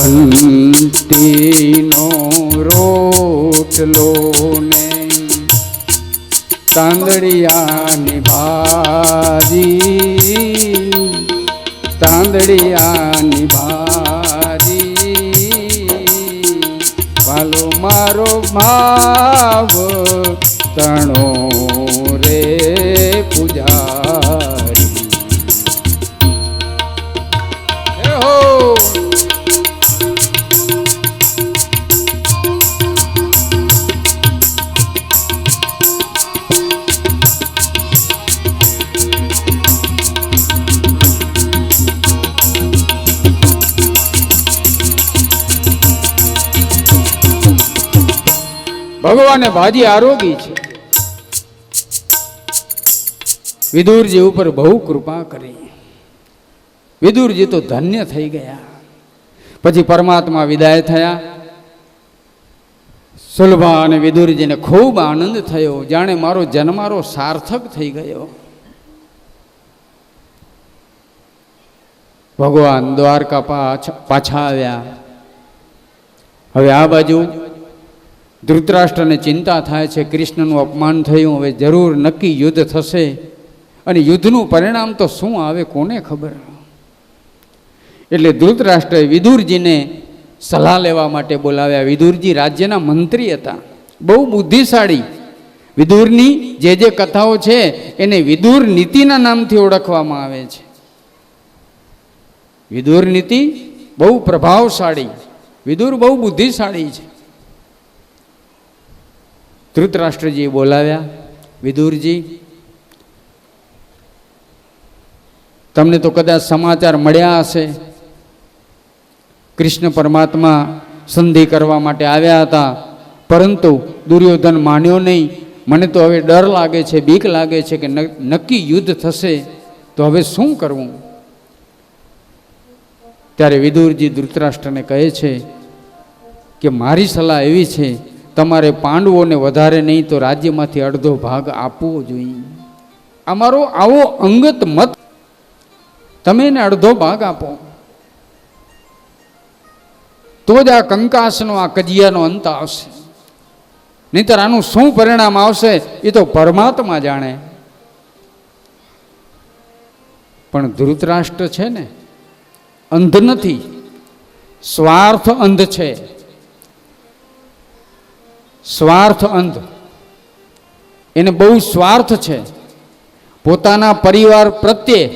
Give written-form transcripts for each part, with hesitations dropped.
બંટીનો રોટલો ને તાંદડિયાની ભાજી, તાંદડિયાની ભાજી, વાલો મારો ભાવ તણો રે પૂજારી. ભગવાને ભાજી આરોગી છે. વિદુરજી ઉપર બહુ કૃપા કરી. વિદુરજી તો ધન્ય થઈ ગયા. પછી પરમાત્મા વિદાય થયા. સુલભા અને વિદુરજીને ખૂબ આનંદ થયો, જાણે મારો જન્મારો સાર્થક થઈ ગયો. ભગવાન દ્વારકા પાછા આવ્યા. હવે આ બાજુ ધૃતરાષ્ટ્રને ચિંતા થાય છે, કૃષ્ણનું અપમાન થયું, હવે જરૂર નક્કી યુદ્ધ થશે અને યુદ્ધનું પરિણામ તો શું આવે કોને ખબર. એટલે ધૃતરાષ્ટ્રએ વિદુરજીને સલાહ લેવા માટે બોલાવ્યા. વિદુરજી રાજ્યના મંત્રી હતા, બહુ બુદ્ધિશાળી. વિદુરની જે કથાઓ છે એને વિદુર નીતિના નામથી ઓળખવામાં આવે છે. વિદુર નીતિ બહુ પ્રભાવશાળી, વિદુર બહુ બુદ્ધિશાળી છે. ધૃતરાષ્ટ્રજી બોલાવ્યા. વિદુરજી, તમને તો કદાચ સમાચાર મળ્યા હશે, કૃષ્ણ પરમાત્મા સંધિ કરવા માટે આવ્યા હતા, પરંતુ દુર્યોધન માન્યો નહીં. મને તો હવે ડર લાગે છે, બીક લાગે છે કે નક્કી યુદ્ધ થશે, તો હવે શું કરવું? ત્યારે વિદુરજી ધૃતરાષ્ટ્રને કહે છે કે મારી સલાહ એવી છે, તમારે પાંડવોને વધારે નહીં તો રાજ્યમાંથી અડધો ભાગ આપવો જોઈએ. અમારો આવો અંગત મત, તમે એને અડધો ભાગ આપો તો જ આ કંકાસનો, આ કજિયાનો અંત આવશે. નહીંતર આનું શું પરિણામ આવશે એ તો પરમાત્મા જાણે. પણ ધૃતરાષ્ટ્ર છે ને, અંધ નથી, સ્વાર્થ અંધ છે. સ્વાર્થ અંધ, એને બહુ સ્વાર્થ છે. પોતાના પરિવાર પ્રત્યે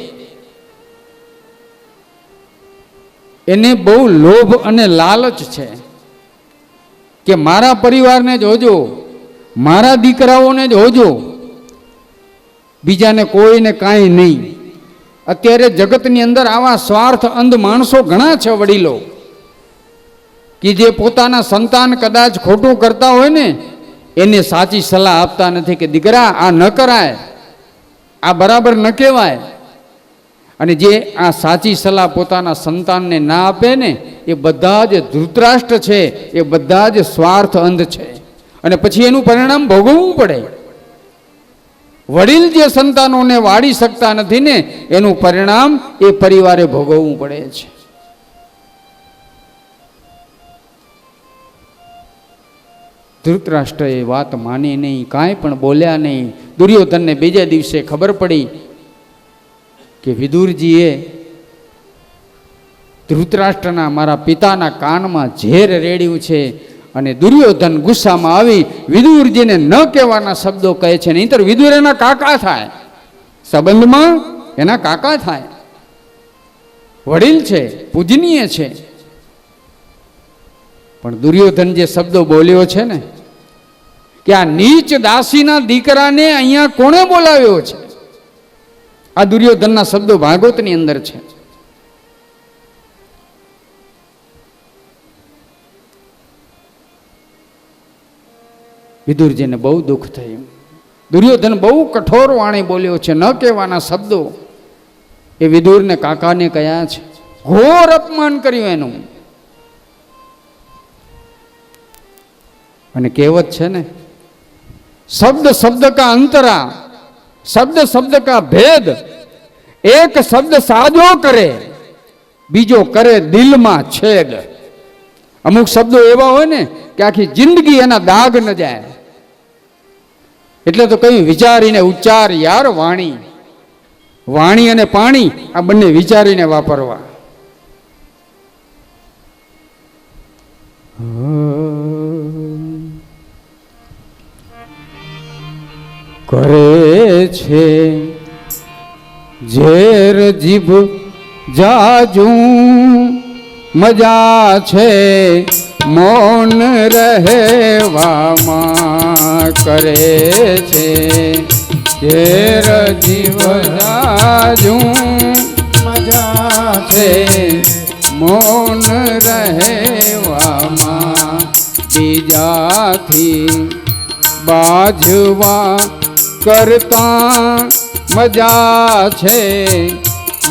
એને બહુ લોભ અને લાલચ છે કે મારા પરિવારને જ હોજો, મારા દીકરાઓને જ હોજો, બીજાને કોઈને કાંઈ નહીં. અત્યારે જગતની અંદર આવા સ્વાર્થ અંધ માણસો ઘણા છે, વડીલો, કે જે પોતાના સંતાન કદાચ ખોટું કરતા હોય ને એને સાચી સલાહ આપતા નથી કે દીકરા આ ન કરાય, આ બરાબર ન કહેવાય. અને જે આ સાચી સલાહ પોતાના સંતાનને ના આપે ને એ બધા જ ધૃતરાષ્ટ્ર છે, એ બધા જ સ્વાર્થ અંધ છે. અને પછી એનું પરિણામ ભોગવવું પડે. વડીલ જે સંતાનોને વાળી શકતા નથી ને એનું પરિણામ એ પરિવારે ભોગવવું પડે છે. ધૃતરાષ્ટ્રએ વાત માની નહીં, કાંઈ પણ બોલ્યા નહીં. દુર્યોધનને બીજા દિવસે ખબર પડી કે વિદુરજીએ ધૃતરાષ્ટ્રના, મારા પિતાના કાનમાં ઝેર રેડ્યું છે. અને દુર્યોધન ગુસ્સામાં આવી વિદુરજીને ન કહેવાના શબ્દો કહે છે, નહીંતર વિદુર એના કાકા થાય, સંબંધમાં એના કાકા થાય, વડીલ છે, પૂજનીય છે. પણ દુર્યોધન જે શબ્દો બોલ્યો છે ને કે આ નીચ દાસીના દીકરાને અહીંયા કોણે બોલાવ્યો છે, આ દુર્યોધનના શબ્દો ભાગવતની અંદર છે. વિદુરજીને બહુ દુઃખ થયું. દુર્યોધન બહુ કઠોર વાણી બોલ્યો છે, ન કહેવાના શબ્દો એ વિદુરને કાકાને કહ્યા છે. ઘોર અપમાન કર્યું એનું. અને કહેવત છે ને, શબ્દ શબ્દ કા અંતરા, શબ્દ શબ્દ કા ભેદ, એક શબ્દ સાજો કરે, બીજો કરે દિલમાં છેદ. અમુક શબ્દો એવા હોય ને કે આખી જિંદગી એના દાગ ન જાય. એટલે તો કહ્યું વિચારીને ઉચ્ચાર યાર વાણી. વાણી અને પાણી આ બંને વિચારીને વાપરવા. કરે છે ઝેર જીભ જાજું, મજા છે મૌન રહેવામાં. કરે છે ઝેર જીભ જાજું, મજા છે મૌન રહેવામાં. બીજાથી બાજવા કરતા મજા છે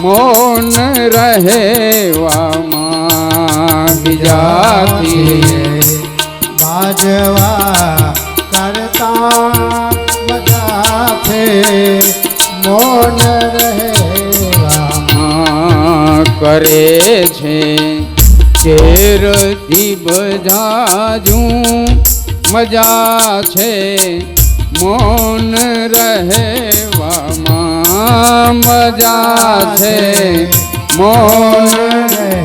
મૌન રહેવામાં. બીજાથી બાજવા કરતા મજા છે મૌન રહેવામાં. કરે છે ઝેર જીભ જાજું, મજા છે મૌન રહેવામાં. મજા છે મૌન રહેવામાં.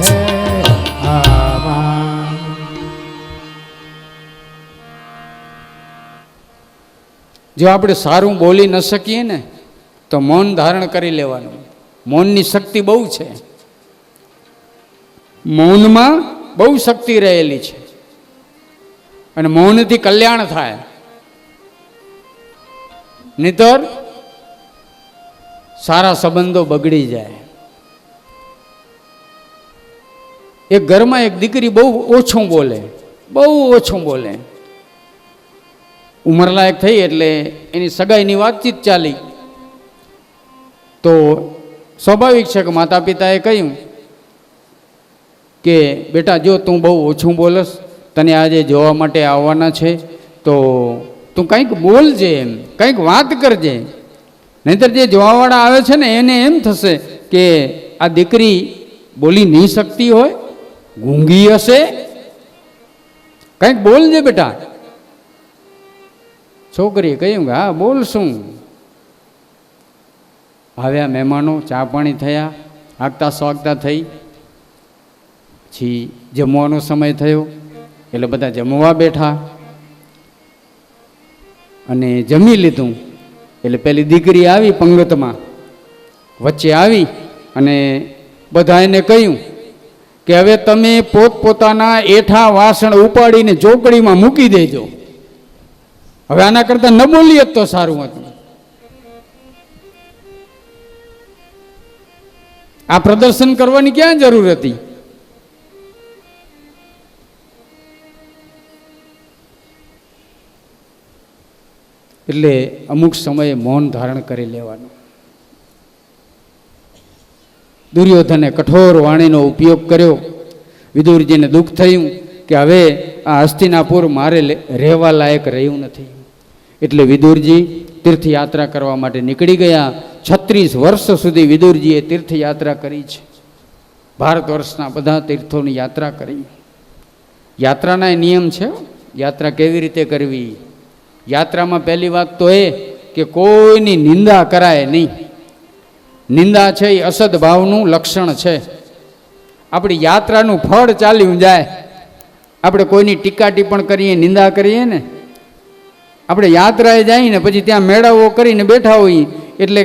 જો આપણે સારું બોલી ન શકીએ ને તો મૌન ધારણ કરી લેવાનું. મૌનની શક્તિ બહુ છે. મૌનમાં બહુ શક્તિ રહેલી છે અને મૌનથી કલ્યાણ થાય. નહીતર સારા સંબંધો બગડી જાય. એક ઘરમાં એક દીકરી બહુ ઓછું બોલે, બહુ ઓછું બોલે. ઉંમરલાયક થઈ એટલે એની સગાઈની વાતચીત ચાલી તો સ્વાભાવિક છે કે માતા પિતાએ કહ્યું કે બેટા જો તું બહુ ઓછું બોલસ, તને આજે જોવા માટે આવવાના છે તો તું કંઈક બોલજે, એમ કંઈક વાત કરજે. નહીંતર જે જોવાવાળા આવે છે ને એને એમ થશે કે આ દીકરી બોલી નહીં શકતી હોય, ગૂંગી હશે, કંઈક બોલજે બેટા. છોકરીએ કહ્યું કે હા બોલશું. આવ્યા મહેમાનો, ચા પાણી થયા, આગતા સ્વાગતા થઈ. પછી જમવાનો સમય થયો એટલે બધા જમવા બેઠા અને જમી લીધું. એટલે પેલી દીકરી આવી પંગતમાં વચ્ચે આવી અને બધા એને કહ્યું કે હવે તમે પોતપોતાના એઠા વાસણ ઉપાડીને ચોકડીમાં મૂકી દેજો. હવે આના કરતાં ન બોલીએ તો સારું હતું. આ પ્રદર્શન કરવાની ક્યાં જરૂર હતી? એટલે અમુક સમયે મૌન ધારણ કરી લેવાનું. દુર્યોધને કઠોર વાણીનો ઉપયોગ કર્યો. વિદુરજીને દુઃખ થયું કે હવે આ હસ્તિનાપુર મારે રહેવા લાયક રહ્યું નથી. એટલે વિદુરજી તીર્થયાત્રા કરવા માટે નીકળી ગયા. 36 વર્ષ સુધી વિદુરજીએ તીર્થયાત્રા કરી છે. ભારત વર્ષના બધા તીર્થોની યાત્રા કરી. યાત્રાના નિયમ છે. યાત્રા કેવી રીતે કરવી? યાત્રામાં પહેલી વાત તો એ કે કોઈની નિંદા કરાય નહીં. નિંદા છે એ અસદ ભાવનું લક્ષણ છે. આપણી યાત્રાનું ફળ ચાલ્યું જાય. આપણે કોઈની ટીકા ટિપ્પણ કરીએ, નિંદા કરીએ ને, આપણે યાત્રાએ જઈએ ને પછી ત્યાં મેળાઓ કરીને બેઠા હોઈએ એટલે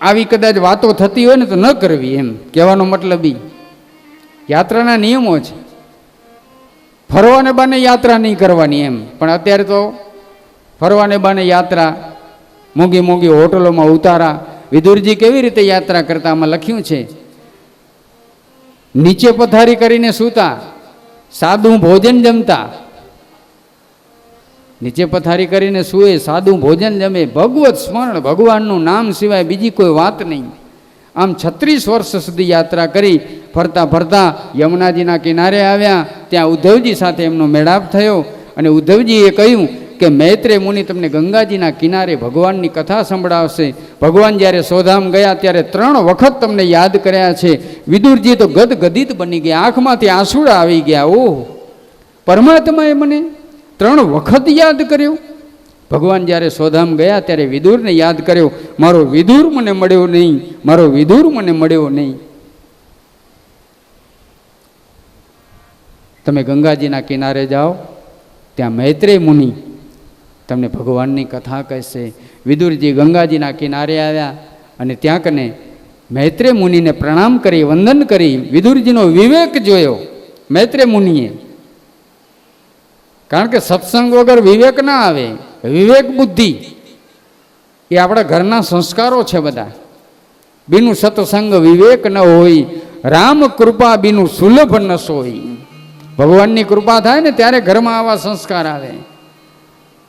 આવી કદાચ વાતો થતી હોય ને તો ન કરવી, એમ કહેવાનો મતલબ ઈ યાત્રાના નિયમો છે. ફરવાને બાને યાત્રા નહીં કરવાની એમ. પણ અત્યારે તો ફરવાને બાને યાત્રા, મોંઘી મોંઘી હોટલોમાં ઉતારા. વિદુરજી કેવી રીતે યાત્રા કરતા આમાં લખ્યું છે. નીચે પથારી કરીને સૂતા, સાદું ભોજન જમતા. નીચે પથારી કરીને સૂએ, સાદું ભોજન જમે, ભગવત સ્મરણ, ભગવાનનું નામ સિવાય બીજી કોઈ વાત નહીં. આમ 36 વર્ષ સુધી યાત્રા કરી. ફરતા ફરતા યમુનાજીના કિનારે આવ્યા. ત્યાં ઉદ્ધવજી સાથે એમનો મેળાપ થયો અને ઉદ્ધવજીએ કહ્યું કે મૈત્રેય મુનિ તમને ગંગાજીના કિનારે ભગવાનની કથા સંભળાવશે. ભગવાન જ્યારે સોધામ ગયા ત્યારે 3 વખત તમને યાદ કર્યા છે. વિદુરજી તો ગદગદિત બની ગયા, આંખમાંથી આંસુડા આવી ગયા. ઓહ, પરમાત્માએ મને 3 વખત યાદ કર્યો. ભગવાન જ્યારે સોધામ ગયા ત્યારે વિદુરને યાદ કર્યો, મારો વિદુર મને મળ્યો નહીં, મારો વિદુર મને મળ્યો નહીં. તમે ગંગાજીના કિનારે જાઓ, ત્યાં મૈત્રેય મુનિ તમને ભગવાનની કથા કહેશે. વિદુરજી ગંગાજીના કિનારે આવ્યા અને ત્યાં કને મૈત્રેય મુનિને પ્રણામ કરી, વંદન કરી. વિદુરજીનો વિવેક જોયો મૈત્રેય મુનિએ, કારણ કે સત્સંગ વગર વિવેક ના આવે. વિવેક બુદ્ધિ એ આપણા ઘરના સંસ્કારો છે બધા. બીનું સત્સંગ વિવેક ન હોય, રામ કૃપા બીનું સુલભ ન સોય. ભગવાનની કૃપા થાય ને ત્યારે ઘરમાં આવા સંસ્કાર આવે.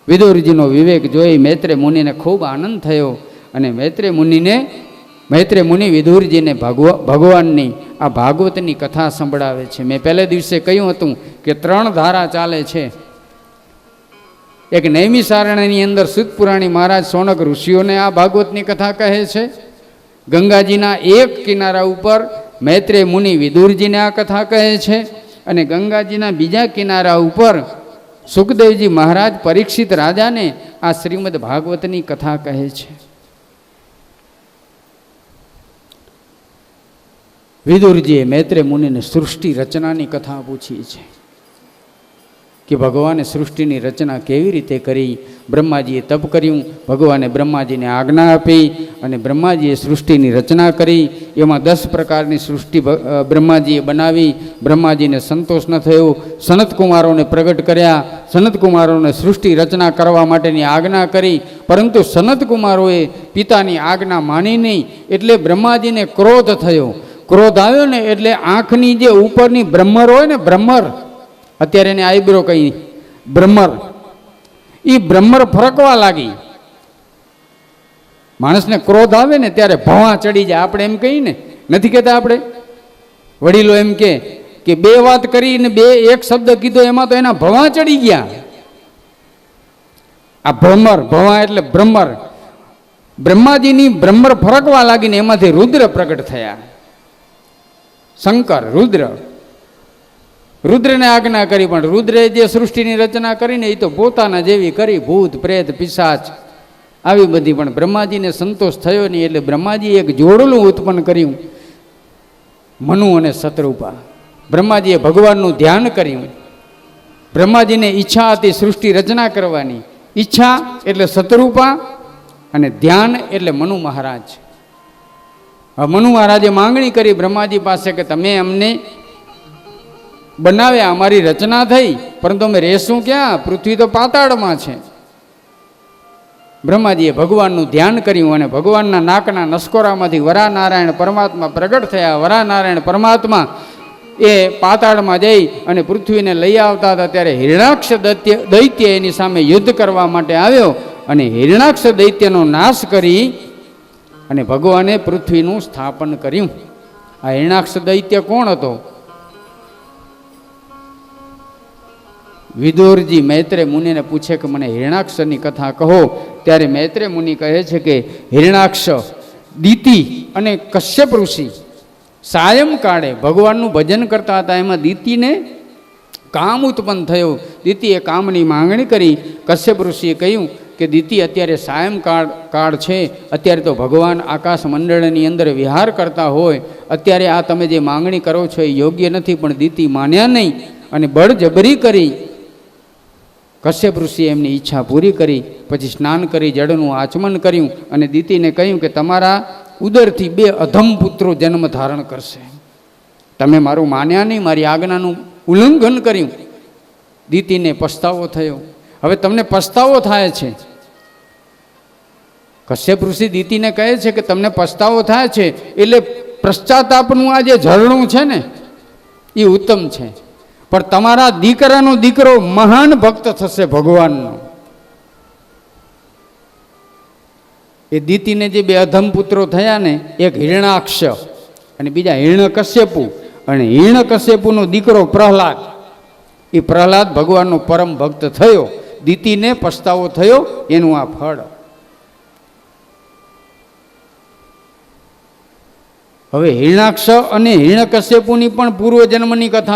વિદુરજીનો વિવેક જોઈ મૈત્રેય મુનિને ખૂબ આનંદ થયો અને મૈત્રેય મુનિ વિદુરજીને ભગવાનની આ ભાગવતની કથા સંભળાવે છે. મેં પહેલે દિવસે કહ્યું હતું કે 3 ધારા ચાલે છે. એક નૈમિષારણ્યની અંદર સુતપુરાણી મહારાજ સોનક ઋષિઓને આ ભાગવતની કથા કહે છે. ગંગાજીના એક કિનારા ઉપર મૈત્રેય મુનિ વિદુરજીને આ કથા કહે છે અને ગંગાજીના બીજા કિનારા ઉપર સુખદેવજી મહારાજ પરીક્ષિત રાજાને આ શ્રીમદ ભાગવતની કથા કહે છે. વિદુરજીએ મૈત્રેય મુનિને સૃષ્ટિ રચનાની કથા પૂછી છે કે ભગવાને સૃષ્ટિની રચના કેવી રીતે કરી. બ્રહ્માજીએ તપ કર્યું, ભગવાને બ્રહ્માજીને આજ્ઞા આપી અને બ્રહ્માજીએ સૃષ્ટિની રચના કરી. એમાં 10 પ્રકારની સૃષ્ટિ બ્રહ્માજીએ બનાવી. બ્રહ્માજીને સંતોષ ન થયો, સનતકુમારોને પ્રગટ કર્યા. સનતકુમારોને સૃષ્ટિ રચના કરવા માટેની આજ્ઞા કરી, પરંતુ સનતકુમારોએ પિતાની આજ્ઞા માની નહીં. એટલે બ્રહ્માજીને ક્રોધ થયો. ક્રોધ આવ્યો ને એટલે આંખની જે ઉપરની બ્રહ્મર હોય ને, બ્રહ્મર, અત્યારે એને આઈબ્રો કહી, બ્રહ્મર, એ બ્રહ્મર ફરકવા લાગી. માણસને ક્રોધ આવે ને ત્યારે ભવા ચડી જાય. આપણે એમ કહીએ ને, નથી કહેતા આપણે વડીલો એમ કે 2 વાત કરીને 2 એક શબ્દ કીધો એમાં તો એના ભવા ચડી ગયા. આ ભવા એટલે બ્રહ્મર. બ્રહ્માજીની બ્રહ્મર ફરકવા લાગીને એમાંથી રુદ્ર પ્રગટ થયા. શંકર રુદ્રને આજ્ઞા કરી, પણ રુદ્રે જે સૃષ્ટિની રચના કરીને એ તો પોતાના જેવી કરી, ભૂત પ્રેત પિશાચ આવી બધી. પણ બ્રહ્માજીને સંતોષ થયો નહીં એટલે બ્રહ્માજીએ એક જોડલું ઉત્પન્ન કર્યું, મનુ અને શતરૂપા. બ્રહ્માજીએ ભગવાનનું ધ્યાન કર્યું. બ્રહ્માજીને ઈચ્છા હતી સૃષ્ટિ રચના કરવાની. ઈચ્છા એટલે શતરૂપા અને ધ્યાન એટલે મનુ મહારાજ. હવે મનુ મહારાજે માંગણી કરી બ્રહ્માજી પાસે કે તમે અમને બનાવ્યા, અમારી રચના થઈ, પરંતુ અમે રહેશું ક્યાં? પૃથ્વી તો પાતાળમાં છે. બ્રહ્માજીએ ભગવાનનું ધ્યાન કર્યું અને ભગવાનના નાકના નસકોરામાંથી વરાનારાયણ પરમાત્મા પ્રગટ થયા. વરાનારાયણ પરમાત્મા એ પાતાળમાં જઈ અને પૃથ્વીને લઈ આવતા હતા ત્યારે હિરણાક્ષ દૈત્ય એની સામે યુદ્ધ કરવા માટે આવ્યો અને હિરણાક્ષ દૈત્યનો નાશ કરી અને ભગવાને પૃથ્વીનું સ્થાપન કર્યું. આ હિરણાક્ષ દૈત્ય કોણ હતો? વિદુરજી મૈત્રેય મુનિને પૂછે કે મને હિરણાક્ષની કથા કહો. ત્યારે મૈત્રેય મુનિ કહે છે કે હિરણાક્ષ દીતિ અને કશ્યપ ઋષિ સાયંકાળે ભગવાનનું ભજન કરતા હતા. એમાં દીતિને કામ ઉત્પન્ન થયો. દીતિએ કામની માંગણી કરી. કશ્યપ ઋષિએ કહ્યું કે દીતિ અત્યારે સાયંકાળ છે, અત્યારે તો ભગવાન આકાશ મંડળની અંદર વિહાર કરતા હોય, અત્યારે આ તમે જે માંગણી કરો છો એ યોગ્ય નથી. પણ દીતિ માન્યા નહીં અને બળજબરી કરી. કશ્યપ ઋષિએ એમની ઈચ્છા પૂરી કરી. પછી સ્નાન કરી જળનું આચમન કર્યું અને દીતિને કહ્યું કે તમારા ઉદરથી 2 અધમ પુત્રો જન્મ ધારણ કરશે. તમે મારું માન્યા નહીં, મારી આજ્ઞાનું ઉલ્લંઘન કર્યું. દીતિને પસ્તાવો થયો. હવે તમને પસ્તાવો થાય છે. કશ્યપ ઋષિ દીતિને કહે છે કે તમને પસ્તાવો થાય છે એટલે પશ્ચાતાપનું આ જે ઝરણું છે ને એ ઉત્તમ છે, પણ તમારા દીકરાનો દીકરો મહાન ભક્ત થશે ભગવાનનો. એ દીતિને જે 2 અધમ પુત્રો થયા ને, એક હિરણાક્ષ અને બીજા હિરણ્યકશ્યપુ, અને હિરણ્યકશ્યપુનો દીકરો પ્રહલાદ. એ પ્રહલાદ ભગવાનનો પરમ ભક્ત થયો. દીતિને પસ્તાવો થયો, એનું આ ફળ. હવે હિરણાક્ષ અને હિરણ્યકશ્યપુની પણ પૂર્વજન્મની કથા